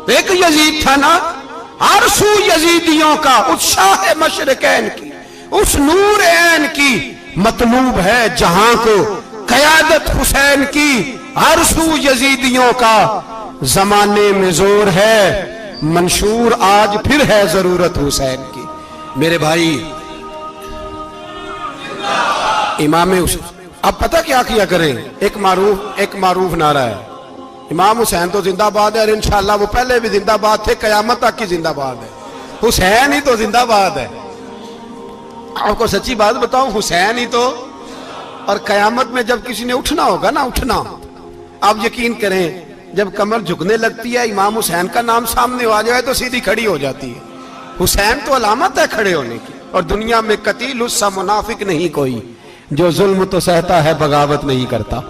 ایک یزید تھا نا، ہر سو یزیدیوں کا، اس شاہ مشرقین کی، اس نور عین کی. مطلوب ہے جہاں کو قیادت حسین کی، ہر سو یزیدیوں کا زمانے میں زور ہے. منشور آج پھر ہے ضرورت حسین کی. میرے بھائی امام حسین، اب پتہ کیا کریں، ایک معروف نعرہ ہے، امام حسین تو زندہ باد ہے، اور انشاءاللہ وہ پہلے بھی زندہ باد تھے، قیامت تک کی زندہ باد ہے. حسین ہی تو زندہ باد ہے. آپ کو سچی بات بتاؤں، حسین ہی تو. اور قیامت میں جب کسی نے اٹھنا ہوگا نا، اٹھنا، آپ یقین کریں جب کمر جھکنے لگتی ہے امام حسین کا نام سامنے آ جائے تو سیدھی کھڑی ہو جاتی ہے. حسین تو علامت ہے کھڑے ہونے کی. اور دنیا میں قتیل اس سا منافق نہیں کوئی جو ظلم تو سہتا ہے بغاوت نہیں کرتا.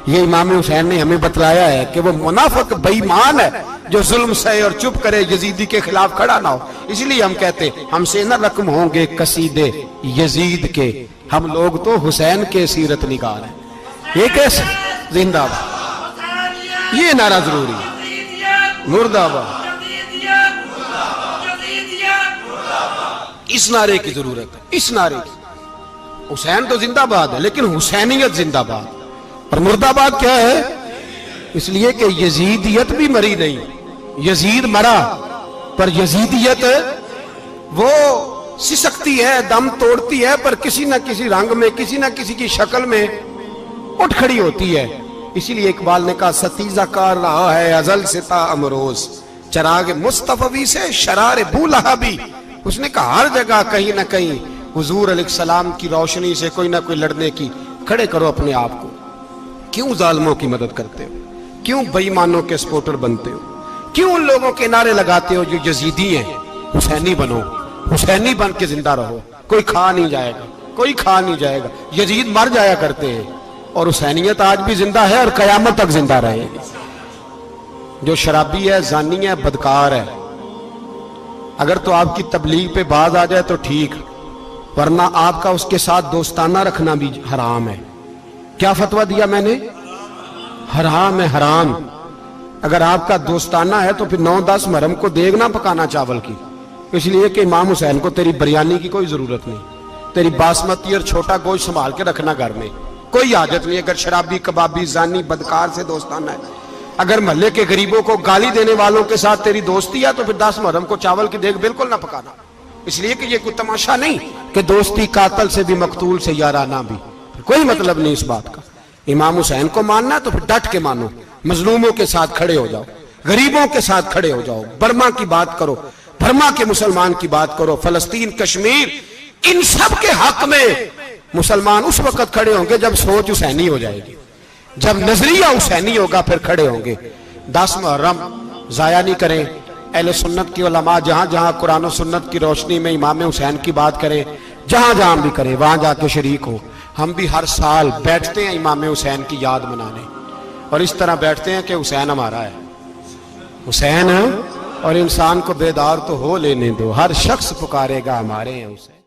یہ امام حسین نے ہمیں بتلایا ہے کہ وہ منافق بے ایمان ہے جو ظلم سہے اور چپ کرے, یزیدی کے خلاف کھڑا نہ ہو. اس لیے ہم کہتے ہم سے نہ رقم ہوں گے قصیدے یزید کے, ہم لوگ تو حسین کے سیرت نگار ہیں. یہ کیسے زندہ باد, یہ نعرہ ضروری ہے. مرد آباد, اس نعرے کی ضرورت ہے, اس نعرے کی. حسین تو زندہ باد ہے لیکن حسینیت زندہ باد. اور مرد آباد کیا ہے؟ اس لیے کہ یزیدیت بھی مری نہیں, یزید مرا پر یزیدیت وہ سسکتی ہے, دم توڑتی ہے, پر کسی نہ کسی رنگ میں, کسی نہ کسی کی شکل میں اٹھ کھڑی ہوتی ہے. اسی لیے اقبال نے کہا ستیزہ کار رہا ہے ازل سے تا امروز, چراغ مصطفی سے شرار بو لہبی. اس نے کہا ہر جگہ کہیں نہ کہیں حضور علیہ السلام کی روشنی سے کوئی نہ کوئی لڑنے کی. کھڑے کرو اپنے آپ کو. کیوں ظالموں کی مدد کرتے ہو؟ کیوں بے ایمانوں کے سپورٹر بنتے ہو؟ کیوں ان لوگوں کے نعرے لگاتے ہو جو یزیدی ہیں؟ حسینی بنو, حسینی بن کے زندہ رہو. کوئی کھا نہیں جائے گا, کوئی کھا نہیں جائے گا. یزید مر جایا کرتے ہیں اور حسینیت آج بھی زندہ ہے اور قیامت تک زندہ رہے گی. جو شرابی ہے, زانی ہے, بدکار ہے, اگر تو آپ کی تبلیغ پہ باز آ جائے تو ٹھیک, ورنہ آپ کا اس کے ساتھ دوستانہ رکھنا بھی حرام ہے. کیا فتویٰ دیا میں نے؟ حرام ہے, حرام. اگر آپ کا دوستانہ ہے تو پھر 9-10 محرم کو دیگ نہ پکانا چاول کی, اس لیے کہ امام حسین کو تیری بریانی کی کوئی ضرورت نہیں. تیری باسمتی اور چھوٹا گوشت سنبھال کے رکھنا گھر میں, کوئی حاجت نہیں. اگر شرابی, کبابی, زانی, بدکار سے دوستانہ ہے, اگر محلے کے غریبوں کو گالی دینے والوں کے ساتھ تیری دوستی ہے تو پھر 10 محرم کو چاول کی دیگ بالکل نہ پکانا. اس لیے کہ یہ کوئی تماشا نہیں کہ دوستی قاتل سے بھی مقتول سے یارانہ بھی, کوئی مطلب نہیں اس بات کا. امام حسین کو ماننا تو پھر ڈٹ کے مانو, مظلوموں کے ساتھ کھڑے ہو جاؤ, غریبوں کے ساتھ کھڑے ہو جاؤ, برما کی بات کرو, برما کے مسلمان کی بات کرو, فلسطین, کشمیر, ان سب کے حق میں مسلمان اس وقت کھڑے ہوں گے جب سوچ حسینی ہو جائے گی, جب نظریہ حسینی ہوگا پھر کھڑے ہوں گے. 10 محرم ضائع نہیں کریں. اہل سنت کی علماء جہاں جہاں قرآن و سنت کی روشنی میں امام حسین کی بات کریں, جہاں جہاں بھی کریں, وہاں جا کے شریک ہوں. ہم بھی ہر سال بیٹھتے ہیں امام حسین کی یاد منانے, اور اس طرح بیٹھتے ہیں کہ حسین ہمارا ہے, حسین ہے, اور انسان کو بیدار تو ہو لینے دو, ہر شخص پکارے گا ہمارے ہیں حسین.